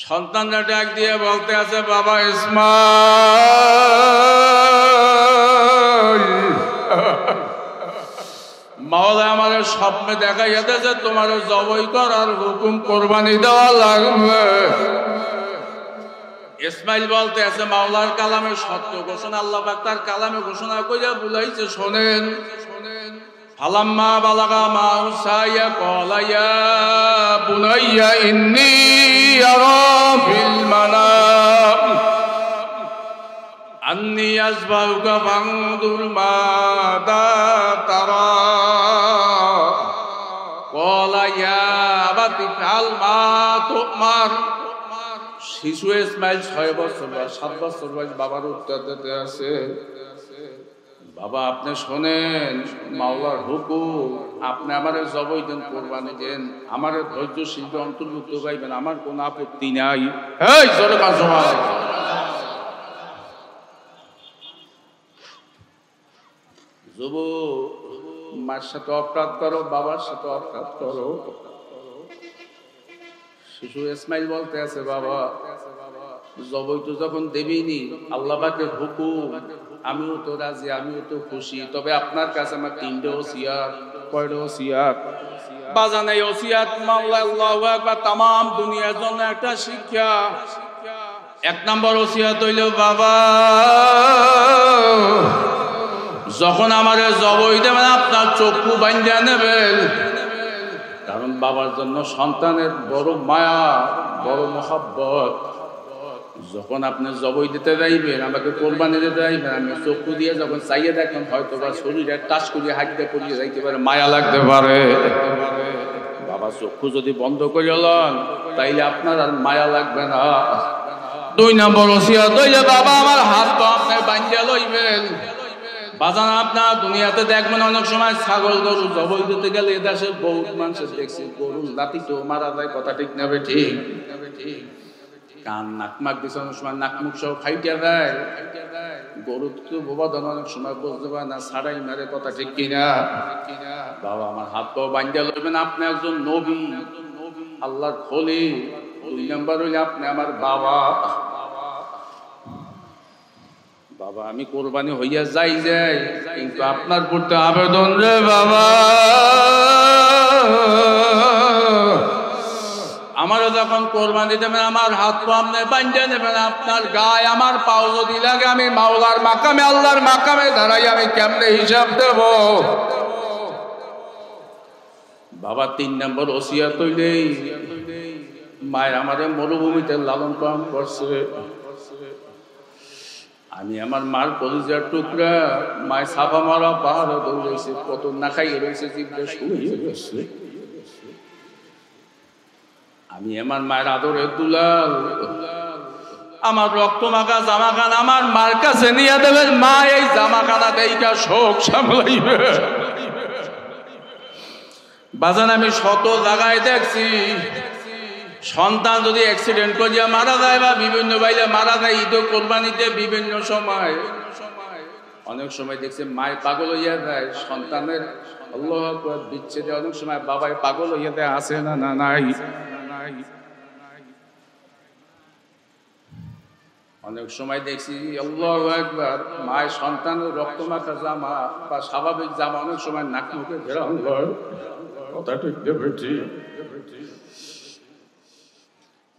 সন্তানরা ডাক দিয়ে বলতে আছে, বাবা ইসমাইল, মাওলা আমার স্বপ্নে দেখাইয়া দিয়েছে তোমার জবাই করার হুকুম, কোরবানি দেওয়া লাগবে। ইসমাইল বলতে আছে, মাওলার কালামে সত্য ঘোষণা, আল্লাহ পাক তার কালামে ঘোষণা কইরা বুলাইছে, শোনেন। ফালাম্মা বালাগা মাউ সাইয়া ক্বালা ইয়া বুনাইয়া ইন্নী আরা ফিল মানাম আন্নী আযবাহুকা ফানদুর মাযা তারা ক্বালা ইয়া আবাতি ফাল মা তুমার। শিশু ইসমাইল 6 বছর বা 7 বছর বয়স বাবার উত্তর দিতে আছে, বাবা আপনি শোনেন, মাওলার হুকুম, আপনি আমারে জবাই দেন, কোরবানি দেন, আমারে ধৈর্য শিল্পে অন্তর্ভুক্ত গাইবেন, আমার কোনো আপত্তি নাই। এই জোরে কাজ যুবক, মার সাথে অপরাধ করো, বাবার সাথে অপরাধ করো। শিশু ইসমাইল বলতে আছে, বাবা জবাই তো যখন দেবিনি, আল্লাহ পাকের হুকুম, আমিও তো রাজি, আমিও তো খুশি, তবে আপনার কাছে আমার 3টা ওসিয়াত। কয়টা ওসিয়াত? বাজান এই ওসিয়াত মাওলা আল্লাহু আকবার तमाम দুনিয়ার জন্য একটা শিক্ষা। 1 নম্বর ওসিয়াত হইল, বাবা যখন আমারে জবাই দেবেন আপনার চক্ষু বাঁধিয়া নেবেন, কারণ বাবার জন্য সন্তানের বড় মায়া, বড় মহব্বত। যখন আপনি জবাই দিতে যাইবেন, আমাকে কোরবানি দিতে যাইবেন, আমি চক্ষু দিয়ে যখন চাইয়ে দেখেন, হয়তো বা শরীরে টাচ করিয়ে হাঁটতে পড়িয়ে যাইতে পারে, মায়া লাগতে পারে। বাবা চক্ষু যদি বন্ধ করে লন, তাইলে আপনার আর মায়া লাগবে না। 2 নম্বর ওসিয়ত হইলে, বাবা আমার হাত তো আপনি বাঁধিয়া লইবেন। বাজান আপনার দুনিয়াতে দেখবেন অনেক সময় ছাগল গরু জবাই দিতে গেলে এদেশে বহুত মানুষের দেখছি গরু লাতি তো মারা যায়, কথা ঠিক না ঠিক? কান নাকমাক দিছে, অনেক সময় নাকমুখ সব ফাইটিয়া দেয়। গরু তো বোবাদন অনেক সময় বুঝতে পারে না, ছাড়াই মারে, কথা ঠিক কিনা? বাবা আমার হাত পাও বাঁধিয়া লইবেন, আপনি একজন নবী, আল্লাহর খলিল। 2 নম্বর হইলে আপনি আমার বাবা। বাবা আমি কোরবানি হইয়া যাই, কিন্তু আপনার প্রতি আবেদন রে বাবা, আমারও যখন কোরবানি দেবেন আমার হাত পা আপনি বাঁধিয়া নেবেন, আপনার গায়ে আমার পাও যদি লাগে, আমি মাওলার মাকামে, আল্লাহর মাকামে দাঁড়াই, আমি কেমনে হিসাব দেব? বাবা 3 নম্বর ওসিয়ত হইলে, মায়ের আমারে মরুভূমিতে লালন পালন করছে, আমি আমার মার কলিজার টুকরা, মায়ের ছাপা মারা পাহাড়ে দৌড়েছে, কত না খাইয়ে রয়েছে, জীবটা শুয়ে গেছে। আমি আমার মায়ের আদরের দুলাল, আমার রক্ত মাখা জামাখানা আমার মার কাছে নিয়ে দেবেন, মা এই জামাখানা দেইকা শোক সামলাইবে। বাজান আমি শত জায়গায় দেখছি, সন্তান যদি অ্যাক্সিডেন্ট করিয়া মারা যায় বা বিভিন্ন বাইরে মারা যায়, ঈদ কোরবানিতে বিভিন্ন সময়, অনেক সময় দেখছি মায়ের পাগল হইয়া যায়, সন্তানের আল্লাহু আকবার বিচ্ছেদে অনেক সময় বাবাই পাগল হইয়া যায়, আছে না? না নাই? অনেক সময় দেখছি আল্লাহু আকবার মায়ের সন্তানের রক্তমাখা জামা বা স্বাভাবিক জামা অনেক সময় নাক মুখে ঘেরাও হয়, কথা ঠিক দেখেছি।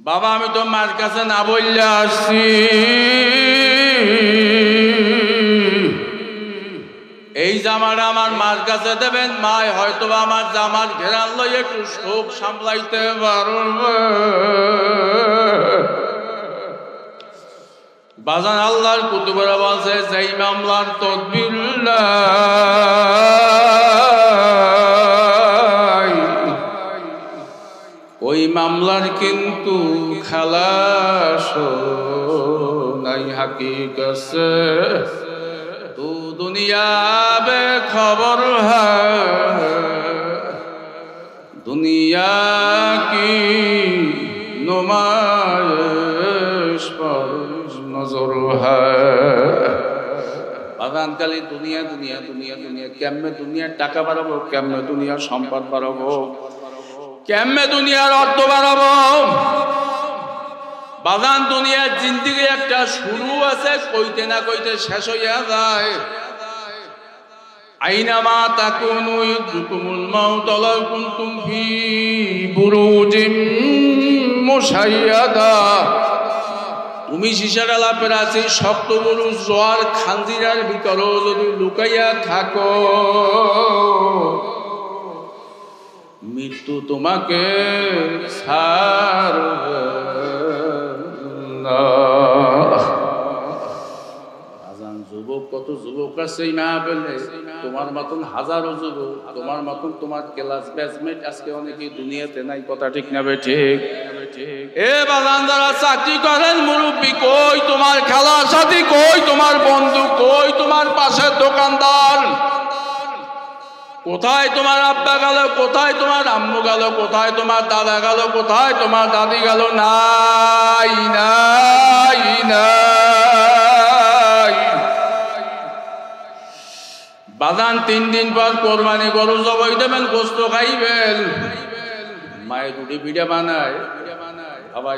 বাবা আমি তো মার কাছে না বললে আসছি, এই জামাটা আমার মার কাছে দেবেন, মায় হয়তো আমার জামার ঘেরান লই একটু শোক সামলাইতে পারবে। বাজান আল্লাহর কুতুবেরা বলছে, যেই মামলার তদবির ওই মামলার কিন্তু খালাস নাই হাকিকত সে, তু দুনিয়া বে খবর হ্যায়, দুনিয়া কি নুমাইশ পর নজর হ্যায়। বাগান খালি দুনিয়া দুনিয়া দুনিয়া দুনিয়া, কেমনে দুনিয়ার টাকা বাড়াবো, কেমনে দুনিয়ার সম্পদ বাড়াবো, কেমনে দুনিয়ার অর্থ বাড়াবো। বাদান দুনিয়ার জিন্দিগি একটা শুরু আছে, কইতে না কইতে শেষ হইয়া যায়। আইনামা তাকুনু ইউদরিকুমুল মাউত ওয়ালাউ কুনতুম ফি বুরুজিম মুশাইয়াদা। তুমি শিশার আলাপের আছে শক্ত বড় জোয়ার খানজিরার ভিতরেও যদি লুকাইয়া থাকো, মৃত্যু তোমাকে ছাড়বে না। যুবক, কত যুবক আছে এই মাহফিলে, তোমার মতন হাজারো যুবক, তোমার মতন তোমার ক্লাস ব্যাচমেট আজকে অনেকে দুনিয়াতে নাই। কথা ঠিক না ঠিক? এ বাগান যারা চাকরি করেন, মুরব্বী কই, তোমার খেলার সাথী কই, তোমার বন্ধু কই, তোমার পাশের দোকানদার কোথায়, তোমার আব্বা গেল কোথায়, তোমার আম্মু গেল কোথায়, তোমার দাদা গেল কোথায়, তোমার দাদি গেল? নাই নাই নাই। বাদান 3 দিন পর কোরবানি গরু জবাই দেবেন, গোস্ত খাইবেন। মায়ের রুটি পিঠা বানায়, আবার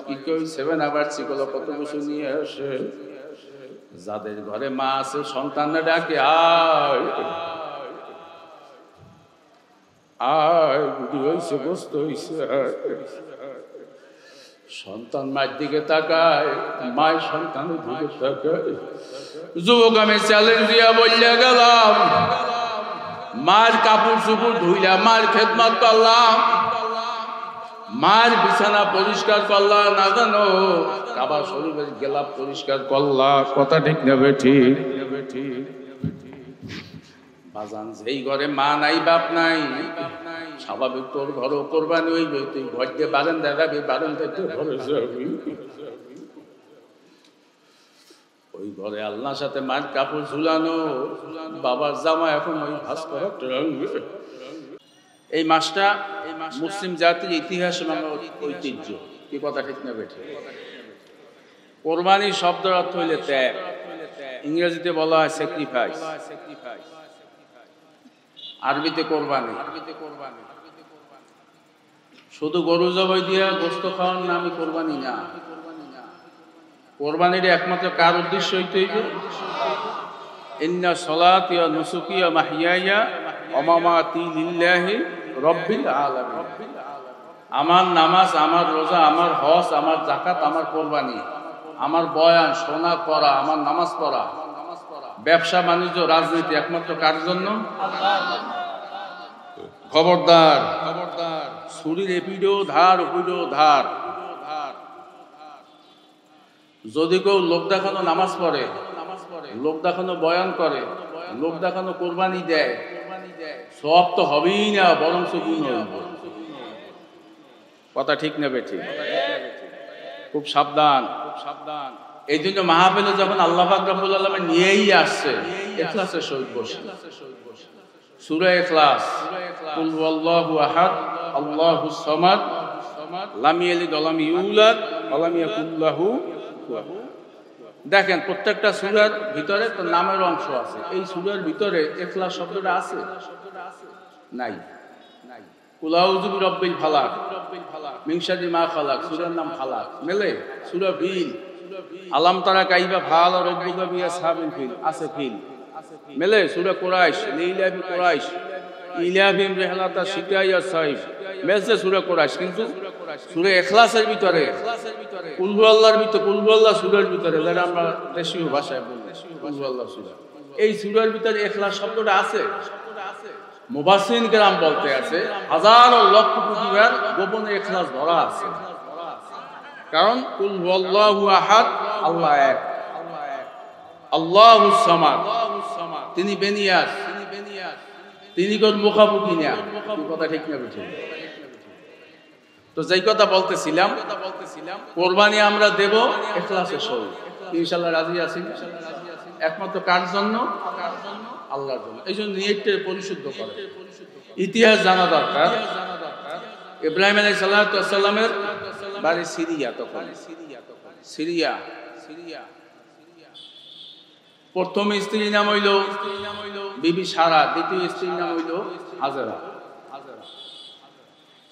কি কই 7 আবার চিকলো কত কিছু নিয়ে আসে। যাদের ঘরে মা আছে সন্তানরা ডাকে আয় আয়, রুটি হয়েছে, গোস্ত হয়েছে। সন্তান মায়ের দিকে তাকায়, মায়ের সন্তানের দিকে তাকায়। যুবক আমি চ্যালেঞ্জ দিয়া বললে গেলাম, মার কাপড় চুপড় ধুইলাম, মার খেদমত করলাম, মার বিছানা পরিষ্কার করলা, না জানো কাবা শরীফের গেলাপ পরিষ্কার করলা। কথা ঠিক নেবে ঠিক? বাজান যেই ঘরে মা নাই বাপ নাই, স্বাভাবিক তোর ঘরও কোরবানি হইবে। তুই ঘর দিয়ে বারান্দা যাবি, বারান্দাতে ঘরে যাবি। ওই ঘরে আল্লাহর সাথে মায়ের কাপড় ঝুলানো, বাবার জামা এখন ওই ভাস করা। এই মাসটা মুসলিম জাতির ইতিহাসে ঐতিহ্য। কি কথা ঠিক না বেঠে? কোরবানি শব্দের অর্থ হইলে ত্যাগ, ইংরেজিতে বলা হয় স্যাক্রিফাইস, আরবিতে কোরবানি। শুধু গরু জবাই দিয়া গোস্ত খাওয়ার নামই কোরবানি না। কোরবানির একমাত্র কার উদ্দেশ্য হইতে হইবে? ইন্না সলাতি ওয়া নুসুকি ওয়া মাহইয়ায়া ওয়া মামাতি লিল্লাহি রাব্বিল আলামিন। আমার নামাজ, আমার রোজা, আমার হজ, আমার যাকাত, আমার কোরবানি, আমার বয়ান শোনা করা, আমার নামাজ পড়া, ব্যবসা বাণিজ্য, রাজনীতি একমাত্র কার জন্য? খবরদার খবরদার, ছুরির এপিডো ধার ওপিডো ধার। যদি কেউ লোক দেখানো নামাজ পড়ে, লোক দেখানো বয়ান করে, লোক দেখানো কোরবানি দেয়, সব তো হবেই না, বরং গুণ হইবে। কথা ঠিক নেবে ঠিক? খুব সাবধান, খুব সাবধান। এই জন্য মাহফিলে যখন আল্লাহ পাক রব্বুল আলামিন নিয়েই আসছে, ইখলাসের সহিত বসে। সূরা ইখলাস, কুল হুয়াল্লাহু আহাদ আল্লাহুস সামাদ লাম ইয়ালিদ ওয়া লাম ইউলাদ ওয়া লাম ইয়াকুল লাহু কুফুয়ান। দেখেন প্রত্যেকটা সূরার ভিতরে তো নামের অংশ আছে। এই সূরার ভিতরে ইখলাস শব্দটা আছে? নাই। কুল আউযু বিরাব্বিল ফালাক মিন শাররি মা খালাক, সূরার নাম ফালাক। মেলে সূরা ফিল, আলাম তারা কাইফা ফাআলা রাব্বুকা বিআসহাবিল ফিল, আছে ফিল। মেলে সূরা কুরাইশ, লিইলাফি কুরাইশ ইলাফিম রিহলাতা শিকায়া সাইফ, মেলে সূরা কুরাইশ। কিন্তু সূরা ইখলাসের ভিতরে, কুল হুয়াল্লাহর ভিতরে, কুল হুয়াল্লাহ সূরার ভিতরে, যারা আমরা দেশীয় ভাষায় বলি কুল হুয়াল্লাহ সূরা, এই সূরার ভিতরে ইখলাস শব্দটা আছে। মুফাসসিরিন কেরাম বলতে আছে হাজার লক্ষ কোটি বার গোপনে ইখলাস ধরা আছে। কারণ কুল হুয়াল্লাহু আহাদ, আল্লাহ এক, আল্লাহুস সামাদ, তিনি বেনিয়াস, তিনি কোন মুখামুখি না। কথা ঠিক না বুঝি? তো যেই কথা বলতেছিলাম, কোরবানি আমরা দেব ইখলাসের সহিত। ইনশাআল্লাহ রাজি আছি? একমাত্র কার জন্য? আল্লাহর জন্য। এই জন্য নিয়তটা পরিশুদ্ধ করে। ইতিহাস জানা দরকার। ইব্রাহিম আলাইহিস সালামের বাড়ি সিরিয়া, তখন সিরিয়া। প্রথম স্ত্রীর নাম হইল বিবি সারা, দ্বিতীয় স্ত্রীর নাম হইল হাজেরা।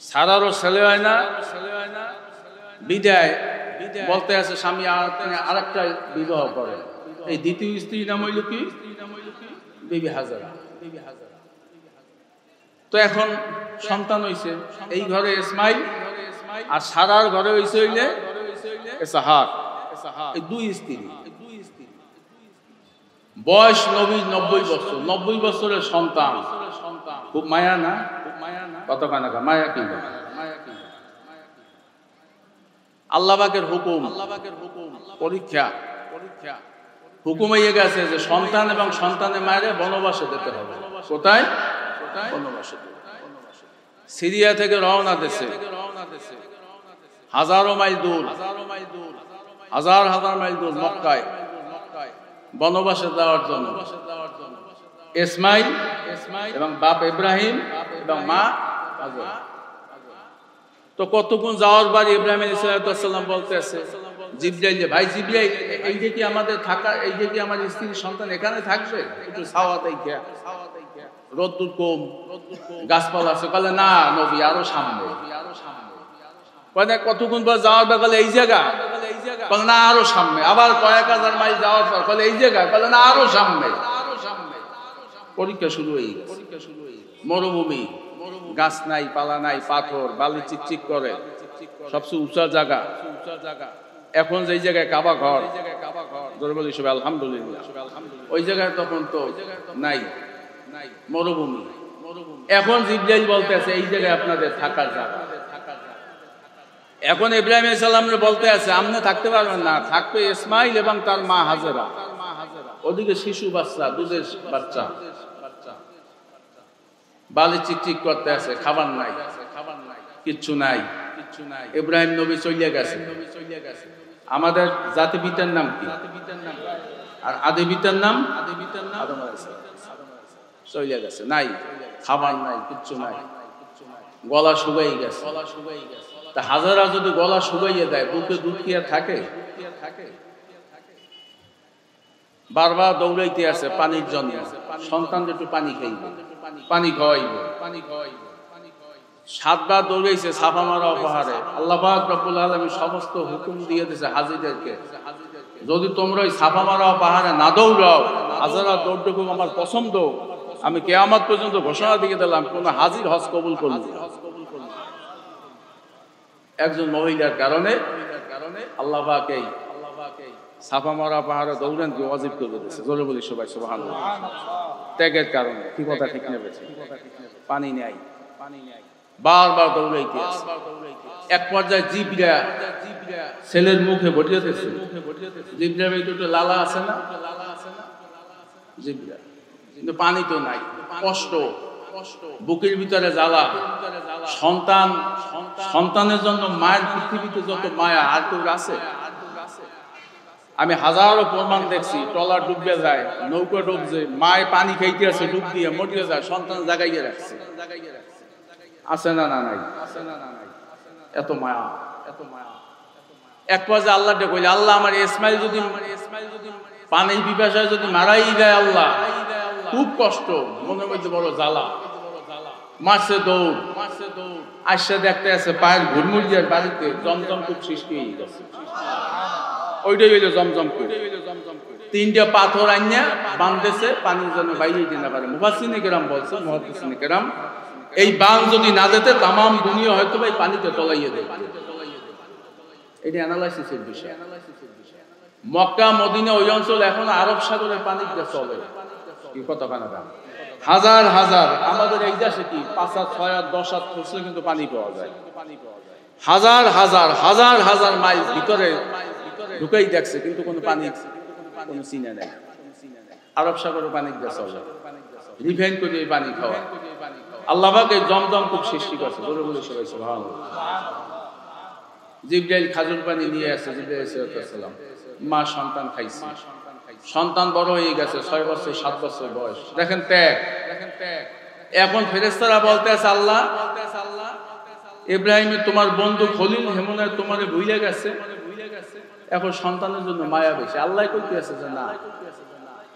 সারারও ছেলে হয় না, বিদায় বলতে আছে স্বামী আরেকটা বিবাহ করে। এই দ্বিতীয় স্ত্রীর নাম হইল কি? বিবি হাজারা। তো এখন সন্তান হইছে এই ঘরে ইসমাইল, আর সারার ঘরে হইছে হইলে ইসহাক। এই দুই স্ত্রী। বয়স নবী 90 বছর, 90 বছরের সন্তান। খুব মায়া না? কতখানা মায়া কি? আল্লাহ পাকের হুকুম, পরীক্ষা। হুকুম হয়ে গেছে যে সন্তান এবং সন্তানের মায়ের বনবাসে যেতে হবে। কোথায়? বনবাসে। সিরিয়া থেকে রওনা দেশে, হাজারো মাইল দূর, হাজার হাজার মাইল দূর মক্কায় বনবাসে যাওয়ার জন্য ইসমাইল এবং বাপ ইব্রাহিম এবং মা হাজেরা। তো কতক্ষণ যাওয়ার পর ইব্রাহিম আলাইহিস সালাম বলতে আছে জিবরাইল, ভাই জিবরাইল, এই যে কি আমাদের থাকা, এই যে কি আমার স্ত্রীর সন্তান এখানে থাকবে? একটু ছাওয়া দেখে, রোদ্দুর কম, গাছপালা আছে। বলে না নবী, আরো সামনে। কতক্ষণ পর যাওয়ার পর বলে এই জায়গা, বলে না আরো সামনে। আবার কয়েক হাজার মাইল যাওয়ার পর বলে এই জায়গা, বলে না আরো সামনে। পরীক্ষা শুরু হয়ে গেছে। মরুভূমি, গাছ নাই, পালা নাই, পাথর, বালি চিকচিক করে, সবচেয়ে উঁচা জায়গা। এখন যেই জায়গায় কাবা ঘর, ধরে বলি সবাই আলহামদুলিল্লাহ, ওই জায়গায় তখন তো নাই, মরুভূমি। এখন জিবরাইল বলতে আছে এই জায়গায় আপনাদের থাকার জায়গা। এখন ইব্রাহিম আলাইহিস সালাম বলতে আছে আপনি থাকতে পারবেন না, থাকবে ইসমাইল এবং তার মা হাজেরা। ওদিকে শিশু বাচ্চা, দুধের বাচ্চা, বালি চিকচিক করতে আছে, খাবার নাই, কিচ্ছু নাই। ইব্রাহিম নবী চলে গেছে। আমাদের জাতি পিতার নাম কি? আর আদি পিতার নাম আদম আলাইহিস সালাম। চলে গেছে, নাই খাবার, নাই কিচ্ছু নাই, গলা শুকাই গেছে। তা হাজারা যদি গলা শুকাইয়ে দেয়, বুকে দুধ কি আর থাকে? বারবার দৌড়াইতে আছে পানির জন্য, সন্তান একটু পানি খাইব, পানি খাওয়াইব। 7 বার দৌড়াইছে সাফা মারা পাহাড়ে। আল্লাহ পাক রব্বুল আলামিন সমস্ত হুকুম দিয়ে দিয়েছে হাজীদেরকে, যদি তোমরা ওই সাফা মারা পাহাড়ে না দৌড়াও, হাজারা দৌড়টুকু আমার পছন্দ, আমি কিয়ামত পর্যন্ত ঘোষণা দিয়ে দিলাম কোন হাজির হজ কবুল করল। একজন মহিলার কারণে আল্লাহ পাক এই সাফা মারা পাহাড়ে দৌড়ান কি ওয়াজিব করে দিয়েছে। জোরে বলি সবাই সুবহানাল্লাহ। ত্যাগের কারণে, কি কথা ঠিক নেবে? পানি নেই, বারবার দৌড়াইতে আছে। এক পর্যায়ে জিবরা ছেলের মুখে ঘটিয়েছে। জিবরা একটু লালা আছে না, জিবরা, কিন্তু পানি তো নাই, কষ্ট, বুকের ভিতরে জ্বালা। সন্তানের জন্য মায়ের পৃথিবীতে যত মায়া আর কেউ আছে? আমি হাজারো প্রমাণ দেখছি, ট্রলার ডুবে যায়, নৌকা ডুবছে, মায় পানি খাইতে আছে, ডুব দিয়ে মরিয়ে যায়, সন্তান জাগাইয়ে রাখছে। আছে না? না নাই। এত মায়া, এত মায়া। এক পর্যায়ে আল্লাহ কইলে, আল্লাহ আমার ইসমাইল যদি পানির পিপাসায় যদি মারাই দেয়, আল্লাহ খুব কষ্ট, মনের মধ্যে বড় জ্বালা। মারছে দৌড়, আসছে দেখতে আছে পায়ের ঘুরমুড়িয়ার বাড়িতে জমজম কূপ সৃষ্টি হয়ে গেছে। ওইটাই হইল জমজম কূপ। 3টা পাথর আইনা বাঁধতেছে পানির জন্য বাইরে দিতে না পারে। মুফাসসিরিনে কেরাম বলছে, মুহাদ্দিসিনে কেরাম, এই বাঁধ যদি না দিতে তামাম দুনিয়া হয়তো ভাই পানিতে তলাইয়ে দেবে। এটা অ্যানালাইসিসের বিষয়। মক্কা মদিনা ওই অঞ্চল এখন আরব সাগরের পানিতে চলে। কি কতখানা দাম? হাজার হাজার, আমাদের এই দেশে কি 5 হাত 6 হাত 10 হাত খুঁজলে কিন্তু পানি পাওয়া যায়। হাজার হাজার হাজার হাজার মাইল ভিতরে ঢুকাই দেখছে, কিন্তু কোনো পানি, কোনো চিনে নেই। আরব সাগরের পানি চলে, রিফাইন করে এই পানি খাওয়া। আল্লাহ পাক এই জমজম কূপ সৃষ্টি করছে। বলে বলে সবাই সুবহানাল্লাহ। জিবরাইল খাজুর পানি নিয়ে আসছে, জিবরাইল আলাইহিস সালাম, মা সন্তান খাইছে, সন্তান বড় হয়ে গেছে, 6 বছর 7 বছর বয়স। দেখেন ত্যাগ। এখন ফেরেশতারা বলতে আছে, আল্লাহ ইব্রাহিমের তোমার বন্ধু খলিল হেমনের তোমারে ভুলে গেছে, এখন সন্তানের জন্য মায়া বেশি। আল্লাহ কইতে আছে যে না,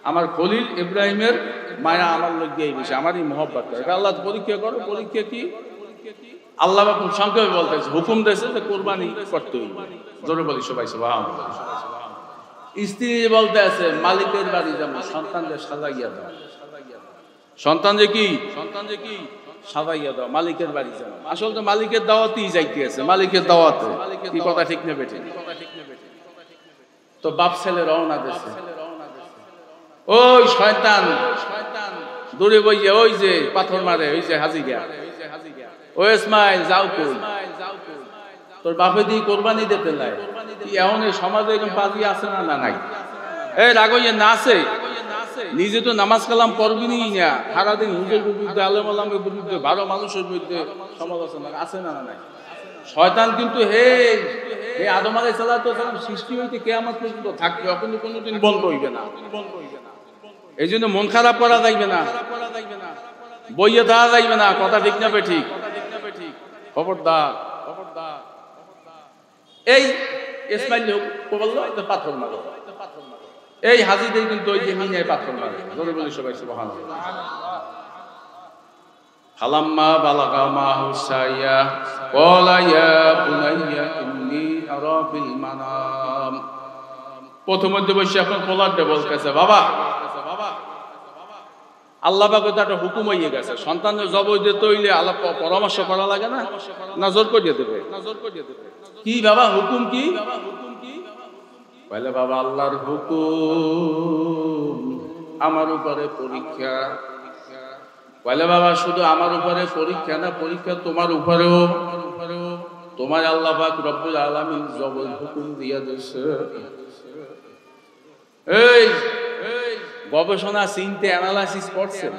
আমার খলিল ইব্রাহিমের মায়া আমার লাগিয়েই বেশি, আমারই মহব্বত করে। আল্লাহ পরীক্ষা করো। পরীক্ষা কি? আল্লাহ খুব সংক্ষেপে বলতেছে, হুকুম দিয়েছে যে কোরবানি করতে হইবে। জোরে বলি সবাই সুবহানাল্লাহ। স্ত্রী বলতে আছে মালিকের বাড়ি যাবো, সন্তানদের সাজাইয়া দাও। সন্তান যে কি সাজাইয়া দাও, মালিকের বাড়ি যাবো। আসলে তো মালিকের দাওয়াতেই যাইতে আছে, মালিকের দাওয়াতে। কি কথা ঠিক নেবে ঠিক? তো বাপ ছেলে রওনা দিয়েছে। ওই শয়তান দূরে বইয়ে ওই যে পাথর মারে, ওই যে হাজিরা, ও ইসমাইল যাও কই, তোর বাপে দিয়ে কোরবানি দিতে লাই। এখন এই সমাজে এরকম পাজি আছে না? না নাই। এই রাগইয়ে না আছে, নিজে তো নামাজ কালাম করবিনি না, সারাদিন হুজুর বিরুদ্ধে, আলেম আলামের বিরুদ্ধে, ভালো মানুষের বিরুদ্ধে সমালোচনা আছে না? না নাই। শয়তান কিন্তু হে আদম আলাইহিস সালাম সৃষ্টি হইতে কিয়ামত পর্যন্ত থাকবে, কিন্তু কোনোদিন বন্ধ হইবে না। এই জন্য মন খারাপ করা যাইবে না, বইয়ে দেওয়া যাইবে না। কথা ঠিক না বে ঠিক? খবরদার। এই ইসমাইল বলল পাথর মারো, এই হাজিদের কিন্তু ওই যে মিনায় পাথর মারে। জোরে বলি সবাই সুবহানাল্লাহ। ফালাম্মা বালাগা মাহু সাইয়া ক্বালা ইয়া বুনাইয়া ইন্নী আরা ফিল মানাম। প্রথমত বসে এখন পোলারটা বলতেছে, বাবা আল্লাহ পাক তো একটা হুকুম হয়ে গেছে, সন্তানের জবাই দিতে হইলে আল্লাহ পরামর্শ করা লাগে না? নজর করিয়ে দেবে। কি বাবা হুকুম কি? বলে বাবা আল্লাহর হুকুম, আমার উপরে পরীক্ষা। বলে বাবা শুধু আমার উপরে পরীক্ষা না, পরীক্ষা তোমার উপরেও। তোমার আল্লাহ পাক রব্বুল আলামিন জবাই হুকুম দিয়া দিয়েছে। এই গবেষণা চিন্তা অ্যানালাইসিস করছেন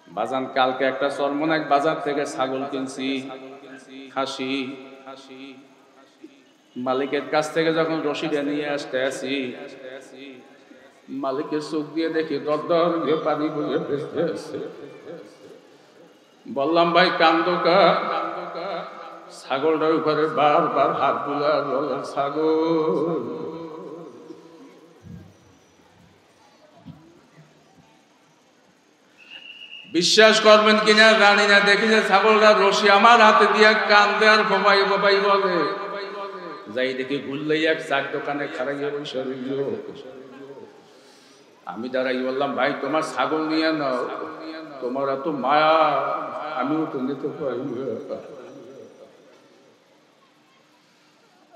বাজান। কালকে একটা চরমনাক বাজার থেকে ছাগল কিনছি, খাসি। মালিকের কাছ থেকে যখন রশিদে নিয়ে আসতে আসি, মালিকের চোখ দিয়ে দেখি দরদর দিয়ে পানি বইয়ে ভেসতে আছে। বললাম ভাই কান্দো কা? ছাগলটার উপরে বারবার হাত বুলার বলেন, ছাগল বিশ্বাস করবেন কিনা জানি না, দেখি যে ছাগলটা রশি আমার হাতে দিয়ে কান্দে আর বাবাই বাবাই বলে। যাই দেখি ঘুরলেই এক চার দোকানে খারাইয়া বসে রইল। আমি দাঁড়াই বললাম, ভাই তোমার ছাগল নিয়ে নাও, তোমার এত মায়া, আমিও তো নিতে পারি।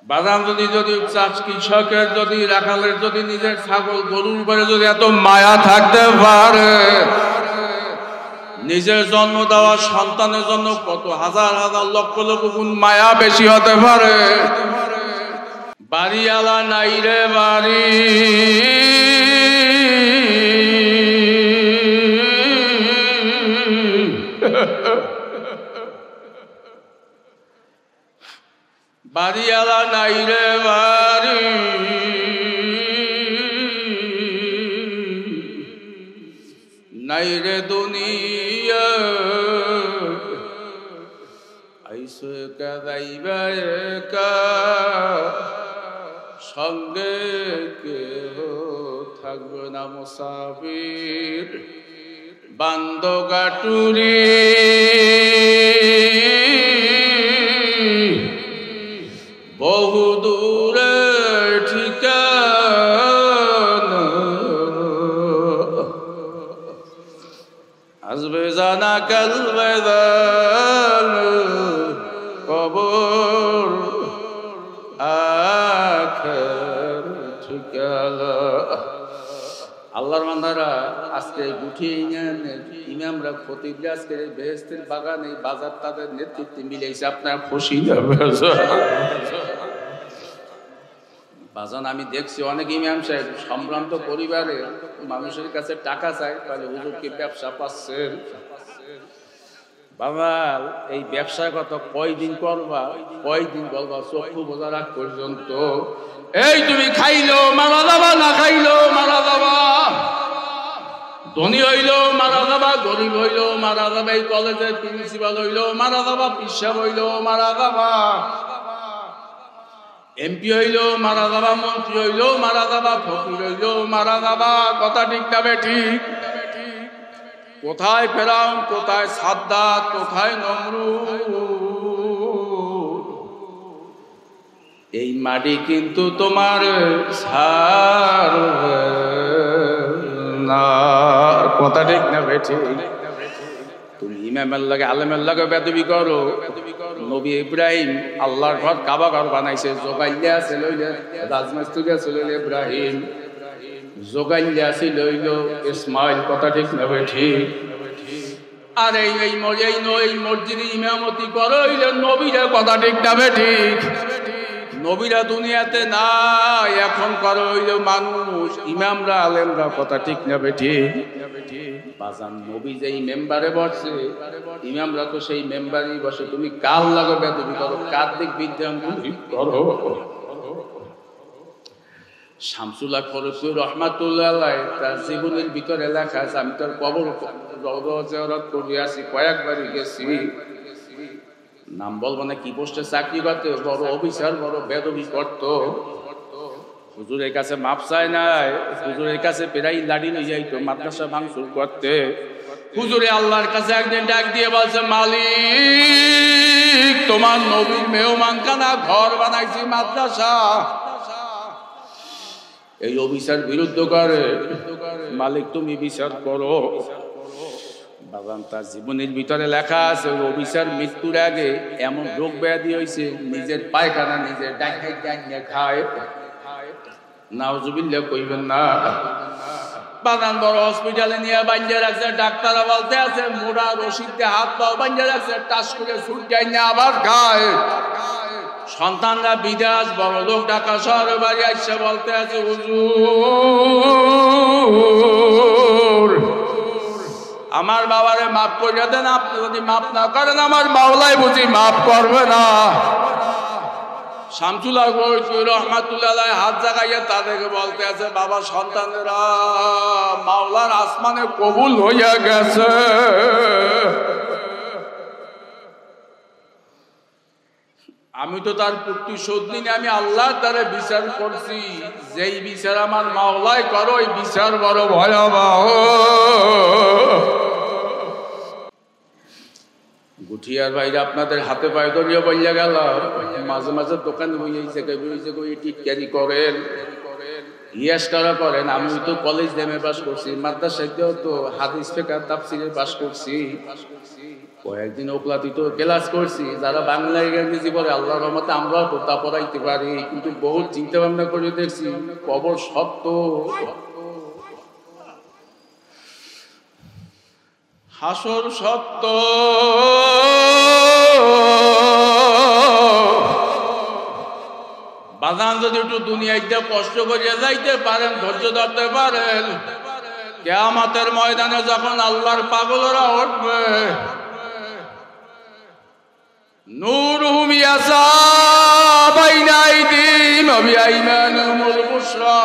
বাদাম যদি চাষ কৃষকের যদি রাখালের যদি নিজের ছাগল গরুর উপরে যদি এত মায়া থাকতে পারে, নিজের জন্ম দেওয়া সন্তানের জন্য কত হাজার হাজার লক্ষ লক্ষ গুণ মায়া বেশি হতে পারে। বাড়িওয়ালা নাই রে বাড়ি, বাড়িওয়ালা নাই রে বাড়ি, নাই রে দুনিয়া, আইসো একা যাইবা একা, সঙ্গে কেউ থাকবে না মুসাফির। বান্দগাটুরি বহু দূরে ঠিকানা, আসবে জানা কাল বেদান, কবর আখের ঠিকানা। আল্লাহর বান্দারা আজকে গুঠিয়ে ইমামরা খতিবরা আজকে বেহেশতের বাগান এই বাজার তাদের নেতৃত্বে মিলেছে। আপনার খুশি বাজান? আমি দেখছি অনেক ইমাম সাহেব সম্ভ্রান্ত পরিবারে মানুষের কাছে টাকা চায়, তাহলে হুজুর কি ব্যবসা পাচ্ছেন? বাবা এই ব্যবসা কত কয়দিন করবা, কয়দিন বলবা, চক্ষু বোঝা রাখ পর্যন্ত। এই তুমি খাইলো মারা যাবা, না খাইলো মারা যাবা, ধনী হইলো মারা যাবা, গরিব হইলো মারা যাবা, এই কলেজের প্রিন্সিপাল হইলো মারা যাবা, পিসাব হইলো মারা যাবা, এমপি হইলো মারা যাবা, মন্ত্রী হইলো মারা যাবা, ফকির হইলো মারা যাবা। কথা ঠিক না ঠিক? কোথায় ফেরাউন, কোথায় সাদ্দাত, কোথায় নমরুদ। এই মাটি কিন্তু তোমার ছাড়বে না। কথা ঠিক না বেঠি? তুমি ইমামের লাগে আলেমের লাগে বেদবি করো। নবী ইব্রাহিম আল্লাহর ঘর কাবা ঘর বানাইছে, জোগাইলে আছে লইলে রাজমিস্ত্রি আছে লইলে ইব্রাহিম, জোগাইলে আছে লইল ইসমাইল। কথা ঠিক না বেঠি? আর এই মসজিদে ইমামতি করো হইলে নবীরা। কথা ঠিক না বেঠি? নবীরা দুনিয়াতে নাই, এখন করো হইল মানুষ, ইমামরা আলেমরা। কথা ঠিক না বেঠি? বাজান নবী যেই মেম্বারে বসে, ইমামরা তো সেই মেম্বারই বসে। তুমি কাল লাগো বেদবি করো, কার দিক বিদ্যান করো। শামসুল্লাহ ফরসুর রহমাতুল্লাহ তার জীবনের ভিতরে লেখা আছে, আমি তার কবর জিয়ারত করে আসি, কয়েকবারই গেছি। নাম বলবো না, কি পোস্টে চাকরি করতে, বড় অফিসার, বড় বেদবি করতো। হুজুরের কাছে মাপ চায় নাই, হুজুরের কাছে প্রায় লাঠি নিয়ে যাইতো মাদ্রাসা ভাঙচুর করতে। হুজুরে আল্লাহর কাছে একদিন ডাক দিয়ে বলছে, মালিক তোমার নবীর মেহমানখানা ঘর বানাইছি মাদ্রাসা, এই অফিসার বিরুদ্ধ করে, মালিক তুমি বিচার করো। বাবান তার জীবনের ভিতরে লেখা আছে, ওই অফিসার মৃত্যুর আগে এমন রোগ ব্যাধি হয়েছে, নিজের পায়খানা নিজের ডাইনে খায়। নাউজুবিল্লাহ কইবেন না। বাগান বড় হসপিটালে নিয়ে বাঞ্জা রাখছে, ডাক্তাররা বলতে আছে মোড়া রশিদে হাত পাও বাঞ্জা রাখছে, টাস করে ছুট যায় না, আবার খায়। সন্তানরা বিদেশ, বড় লোক ঢাকা শহরে বাড়ি আসছে, বলতে আছে হুজুর আমার বাবারে মাফ করে দেন, আপনি যদি মাফ না করেন আমার মাওলাই বুঝি মাফ করবে না। শামসুল্লাহ রহমাতুল্লাহ হাত জাগাইয়া তাদেরকে বলতে আছে, বাবা সন্তানেরা মাওলার আসমানে কবুল হইয়া গেছে। আমি তো তার প্রতিশোধ নিয়ে আমি আল্লাহ তারে বিচার করছি, যেই বিচার আমার মাওলাই করো ওই বিচার বড় ভয়াবহ। গুঠিয়ার বাইরে আপনাদের হাতে পায়ে ধরিয়ে বইয়া গেল, মাঝে মাঝে দোকানে টিটকারি করেন, ইয়াস করা করেন। আমি তো কলেজ নেমে পাস করছি, মাদ্রাসাতেও তো হাদিস ফিকহ তাফসীরে পাস করছি, কয়েকদিন ওকলাতি তো ক্লাস করছি। যারা বাংলা ইংরেজি পড়ে আল্লাহর রহমতে আমরাও তো তা পড়াইতে পারি, কিন্তু বহু চিন্তা ভাবনা করে দেখছি কবর সত্য, হাসর সত্য। বাদান যদি একটু দুনিয়াতে কষ্ট করিয়া যাইতে পারেন, ধৈর্য ধরতে পারেন, কিয়ামতের ময়দানে যখন আল্লাহর পাগলরা উঠবে, নূরুহুম ইয়াসা বাইনা আইদিহিম ওয়া বিআইমানিহিমুল বুশরা।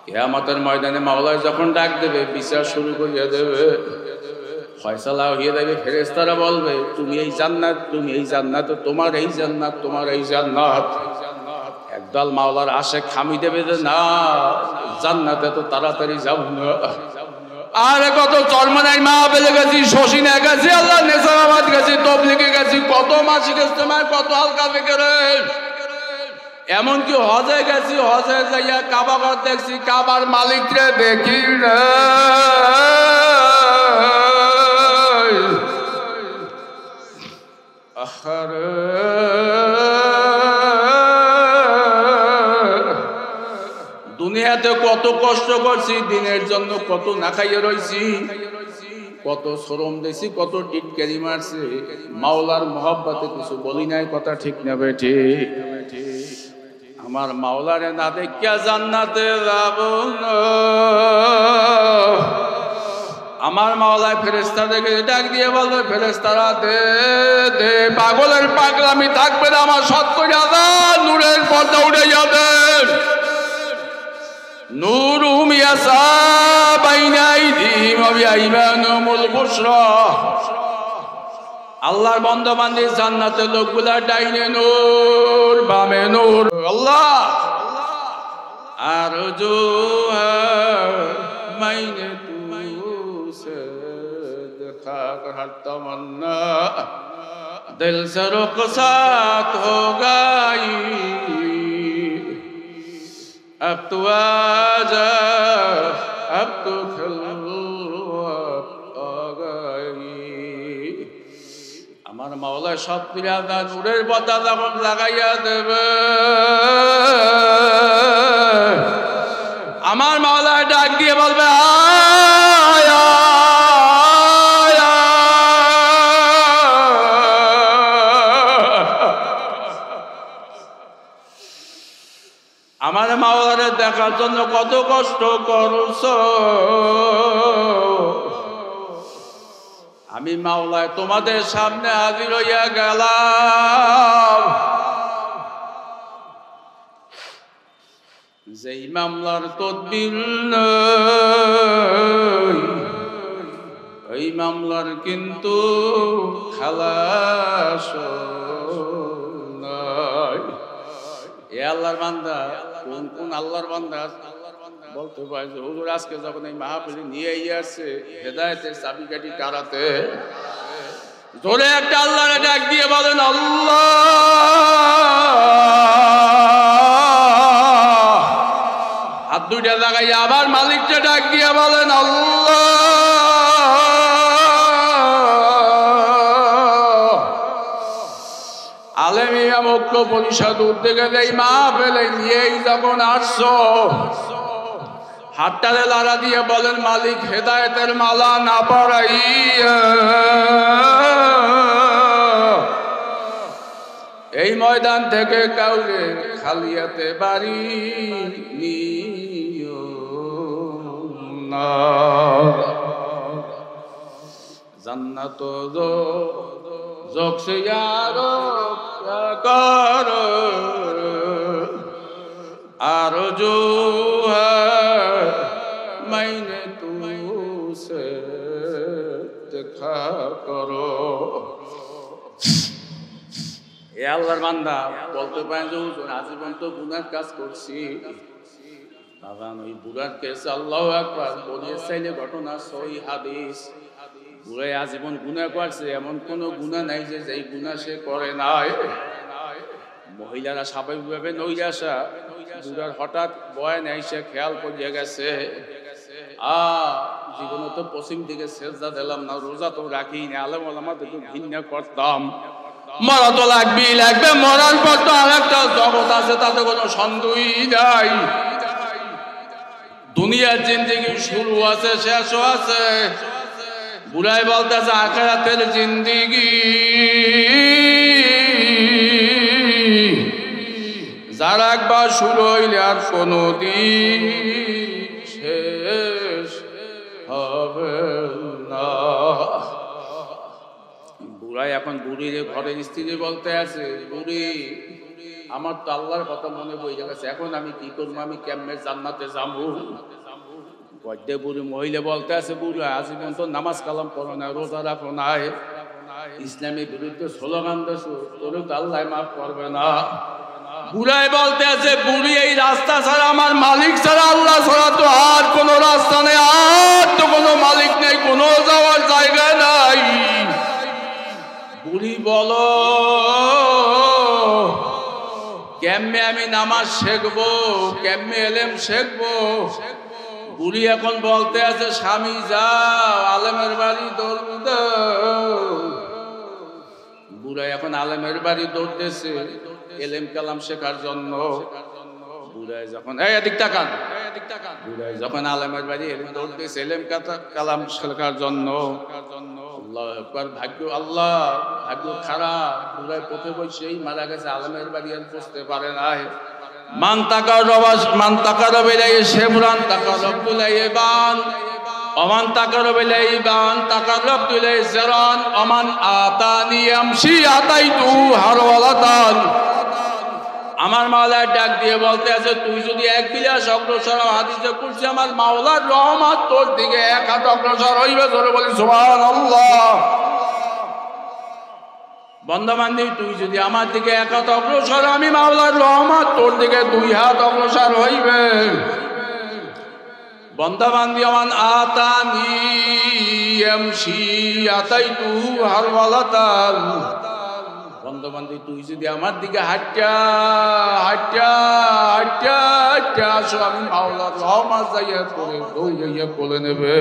কিয়ামতের ময়দানে মাওলা যখন ডাক দেবে, বিচার শুরু করিয়া দেবে, ফয়সালা হয়ে যাবে। ফেরেশতারা বলবে তুমি এই জান্নাত, তুমি এই জান্নাত, তোমার এই জান্নাত, তোমার এই জান্নাত। একদল মাওলার আশে খামি দেবে যে না জান্নাতে তো তাড়াতাড়ি যাব না। আরে কত চরমনাই মাহফিলে গেছি, শশিনে গেছি, আল্লাহ নেসারাবাদ গেছি, তবলিগে গেছি, কত মাসিক ইজতেমায়, কত হালকা ফিকিরে, এমনকি হজে গেছি, হজে যাইয়া কাবা ঘর দেখছি, কাবার মালিকরে দেখি রে। দুনিয়াতে কত কষ্ট করছি দিনের জন্য, কত না খাইয়ে রইছি, কত শ্রম দিয়েছি, কত টিটকারি মারছি, মাওলার মহব্বতে কিছু বলি নাই। কথা ঠিক না বেঠি? আমার মাওলারে না দেখিয়া জান্নাতে যাব না। আমার মাওলায় ফেরেশতাদেরকে ডাক দিয়ে বলবে, ফেরেশতারা দে দে, পাগলের পাগলামি থাকবে না, আমার সৎ করে আদান নূরের পর্দা উঠে যাবে। নূরুহুম ইয়াসা বাইনা আইদিহিম ওয়া বিআইমানিহিমুল বুশরা। আল্লাহর বান্দা বান্দি জান্নাতের লোকগুলা ডাইনে নূর, বামে নূর। আল্লাহ আর জো মাইনে তু कर हर तमन्ना दिल से रुखसात हो गई अब तू आजा अब तू खिलवत आ गई আমার মাওলা সব পিরাদা নূরের পর্দা যখন লাগাইয়া দেবে আমার মাওলা ডাক দিয়ে বলবে আয় আমার মাওলারে দেখার জন্য কত কষ্ট করছো আমি মাওলায় তোমাদের সামনে হাজির হইয়া গেলাম যেই মামলার তদবির নাই এই মামলার কিন্তু খালাস নাই এ আল্লাহর বান্দা কোন কোন আল্লাহর বান্দা বলতে পারে যে হুজুর আজকে যখন এই মাহফিলে নিয়ে আসছে হেদায়েতের চাবিকাঠি কারাতে জোরে একটা আল্লাহরে ডাক দিয়ে বলেন আল্লাহ হাত দুইটা লাগাই আবার মালিককে ডাক দিয়ে বলেন আল্লাহ আলেমিয়া মুক্ত পরিষদ উদ্যোগে এই মাহফিলে নিয়েই যখন আসছো হাতটারে লাড়া দিয়ে বলেন মালিক হেদায়েতের মালা না পরাইয়া এই ময়দান থেকে কাউকে খালিয়াতে বাড়ি নিও না জান্নাত জোকসে यारो क्या कर आरज़ू है मैंने तुझसे देखा करो এ আল্লাহর বান্দা বলতে পারেন যে হুজুর আজীবন তো গুনার কাজ করছি বাবা ওই বুড়ার কেস আল্লাহু আকবার বলে চাইলে ঘটনা সহি হাদিস বুড়াই আজীবন গুনাহ করছে এমন কোনো গুনাহ নাই যে যেই গুনাহ সে করে নাই মহিলারা স্বাভাবিকভাবে নৈরাশা বুড়ার হঠাৎ বয়ানে এসে খেয়াল করিয়া গেছে জীবনে তো পশ্চিম দিকে সেজদা দিলাম না রোজা তো রাখি না আলেম ওলামাদের তো ঘৃণা করতাম মরা তো লাগবে মরার পর তো আরেকটা জগৎ আছে তাতে কোনো সন্দেহই নাই দুনিয়ার জিন্দেগি শুরু আছে শেষও আছে বুড়াই বলতেছে আখিরাতের জিন্দেগি যার একবার শুরু হইলে আর কোনোদিন শেষ হবে না বুড়াই এখন বুড়ির ঘরের স্ত্রী বলতে আছে বুড়ি আমার তো আল্লাহর কথা মনে পড়ে গেছে এখন আমি কি করবো আমি কেমনে জান্নাতে যাবো বড্ডে বুড়ি মহিলা বলতে আছে বুড়ি আজীবন তো নামাজ কালাম করো না রোজা রাখো নাই ইসলামের বিরুদ্ধে স্লোগান দেছো তোরে তো আল্লাহ মাফ করবে না বুড়াই বলতে আছে বুড়ি এই রাস্তা ছাড়া আমার মালিক ছাড়া আল্লাহ ছাড়া তো আর কোনো রাস্তা নেই আর তো কোনো মালিক নেই কোনো যাওয়ার জায়গা নাই বুড়ি বলো কেমনে আমি নামাজ শিখবো কেমনে এলেম শিখবো বুড়ি এখন বলতে আছে স্বামী যাও আলেমের বাড়ি দৌড় বুড়াই এখন আলেমের বাড়ি দৌড়তেছে এলেম কালাম শেখার জন্য বুড়াই যখন এদিক তাকান বুড়াই যখন আলেমের বাড়ি এলেম দৌড়তেছে এলেম কালাম শেখার জন্য আল্লাহু আকবার আল্লাহ ভাগ্য খারাপ বুড়াই পথে বসেই মারা গেছে আলেমের বাড়ি আর পৌঁছতে পারে নাই মান তাকারব ইলাইহি শিবরান তাকারবতু ইলাইহি বান ওমান তাকারব ইলাইহি বান তাকারবতু ইলাইহি জিরান ওমান আতানি আমশি আতাইতু হারওয়ালাতান আমার মাওলার ডাক দিয়ে বলতে আছে তুই যদি এক বিলাস অগ্রসর হাদিসে কুরসি আমার মাওলার রহমত তোর দিকে এক হাত অগ্রসর হইবে ধরে বলি সুবহানাল্লাহ বন্ধবান্ধব তুই যদি আমার দিকে এক হাত অগ্রসর আমি মাওলার রহমত তোর দিকে দুই হাত অগ্রসর হইবে বন্দাবান্দি আমান আতানি এমসি আতাইতু হারওয়ালাতাল। বন্দাবান্দি তুই যদি আমার দিকে হাঁটা হাঁটা হাঁটা হাঁটা আসো, আমি মাওলার রহমত যাইয়া করে দৌড়াইয়া কোলে নেবে।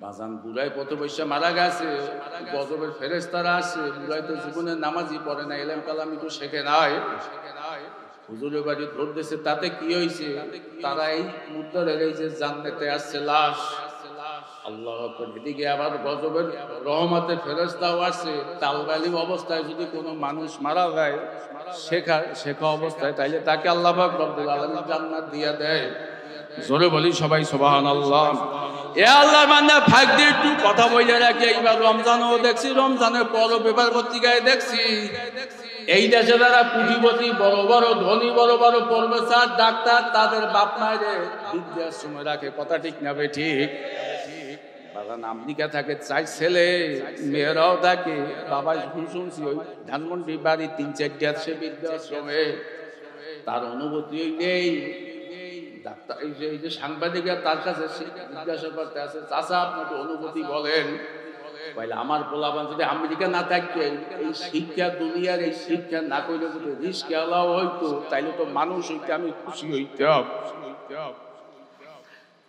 বাজান বুড়াই কত পয়সা মারা গেছে, গজবের ফেরেশতারা আছে। বুড়াই তো জীবনে নামাজি পড়ে না, এলেম কালামি তো শেখে নাই। হুজুরের বাড়ি ধর দিয়েছে, তাতে কি হয়েছে? তারা এই মুদ্দারের এই যে জান্নাতে আসছে লাশ, আল্লাহ আকবার। এদিকে আবার গজবের রহমতে ফেরেশতাও আছে। তালবালিম অবস্থায় যদি কোনো মানুষ মারা যায় শেখা অবস্থায়, তাইলে তাকে আল্লাহ পাক রব্বুল আলামিন জান্নাত দিয়ে দেয়। জোরে বলি সবাই সুবহানাল্লাহ। এ আল্লাহর বান্দা, ফাঁক দিয়ে একটু কথা বলে রাখি। এইবার রমজানও দেখছি, রমজানের পর পেপার পত্রিকায় দেখছি এই দেশে যারা পুঁজিপতি, বড় বড় ধনী, বড় বড় প্রফেসর, ডাক্তার, তাদের বাপ মায়ের বৃদ্ধাশ্রমে রাখে। কথা ঠিক না বে ঠিক? বাগান আমেরিকা থাকে 4 ছেলে, মেয়েরাও থাকে। বাবা শুনছি ওই ধানমন্ডি বাড়ি 3-4টি আছে বৃদ্ধাশ্রমে। তার অনুভূতি নেই। ডাক্তার এই যে সাংবাদিকরা তার কাছে জিজ্ঞাসা করতে আছে, চাচা আপনাকে অনুভূতি বলেন। আমার পোলাপান যদি আমেরিকা না থাকতো, এই শিক্ষা দুনিয়ার এই শিক্ষা না করলে যদি রিস্কা হইতো, তাইলে তো মানুষ হইতে আমি খুশি হইতাম।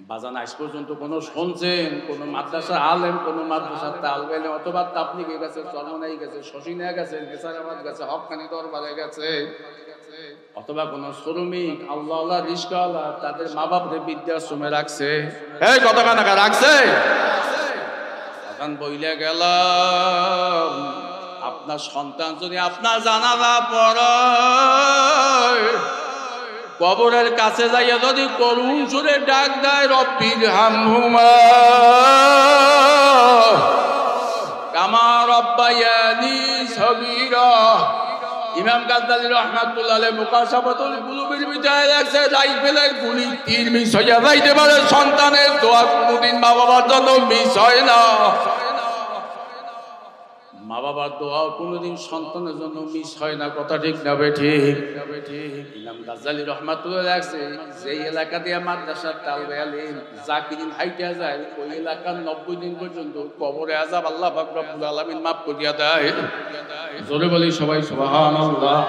বাজান আজ পর্যন্ত কোন শুনছেন কোন মাদ্রাসা আলেম, কোন মাদ্রাসা তালবেল অথবা তাবলিগে গেছে, চরমনাই গেছে, শশিনা গেছে, নেসারাবাদ গেছে, হকানি দরবারে গেছে, অথবা কোন শ্রমিক আল্লাহ রিস্কাওয়ালা তাদের মা বাপদের বৃদ্ধাশ্রমে রাখছে? এই কতক্ষণ রাখছে? বইলে গেলাম, আপনার সন্তান যদি আপনার জানালা পড়ে, কবরের কাছে যাইয়া যদি করুণ সুরে ডাক দেয়, রব্বির হামহুমা কামা রব্বায়ানি সগীরা। ইমাম গাজ্জালী রাহমাতুল্লাহ আলাইহি মুকাশাফাতুল কুলুবের ভিতরে লেখছে, রাইফেলের গুলি তীর মিস হইয়া যাইতে পারে, সন্তানের দোয়া কোনোদিন মা বাবার জন্য মিস হয় না। মা বাবার দোয়াও কোনোদিন সন্তানের জন্য মিস হয় না। কথা ঠিক না বে ঠিক? ইমাম গাজ্জালী রাহমাতুল্লাহ লেখছে, যে এলাকা দিয়ে মাদ্রাসার তালবে আলিম জাকিরিন হাইটা যায়, ওই এলাকার 90 দিন পর্যন্ত কবরে আযাব আল্লাহ পাক রব্বুল আলামিন মাফ করিয়া দেয়। জোরে বলি সবাই সুবহানাল্লাহ।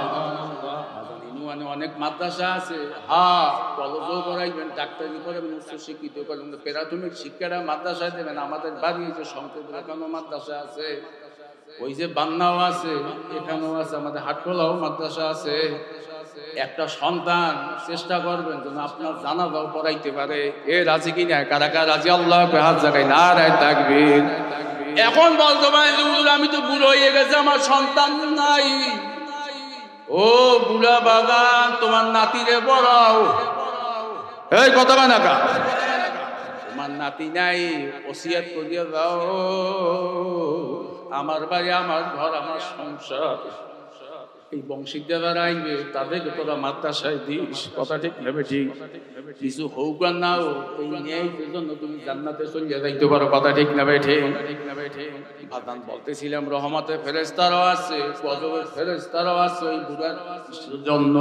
অনেক মাদ্রাসা আছে, হ্যাঁ কলেজও করাইবেন, ডাক্তারি করাবেন, উচ্চ শিক্ষিত করবেন, প্রাথমিক শিক্ষাটা মাদ্রাসায় দেবেন। আমাদের বাড়ি যে শঙ্করপুর এখানেও মাদ্রাসা আছে, ওই যে বান্নাও আছে, এখানেও আছে, আমাদের হাটখোলাও মাদ্রাসা আছে। একটা সন্তান চেষ্টা করবেন যেন আপনার জানাজাও পড়াইতে পারে। এ রাজি কিনা? কারা কারা রাজি? আল্লাহ হাত জায়গায় নারায়ে তাকবীর। এখন বলতে পারেন আমি তো বুড়ো হয়ে গেছে, আমার সন্তান নাই। ও বুড়া বাগান, তোমার নাতিরে পড়াও। এই কথা না কা, তোমার নাতি নাই, ওসিয়াত করিয়া দাও, আমার বাড়ি, আমার ঘর, আমার সংসার, এই বংশীদারা আইবে, তাদেরকে তোরা মাদ্রাসায় দিস। কথা ঠিক নেবে ঠিক? কিছু হোক আর না হোক, এই ন্যায়ের জন্য তুমি জান্নাতে চলে যাইতে পারো। কথা ঠিক নেবে ঠিক? বাদান বলতেছিলাম, রহমতে ফেরেশতারাও আছে, গজবের ফেরেশতারাও আছে ওই বুড়ার জন্য।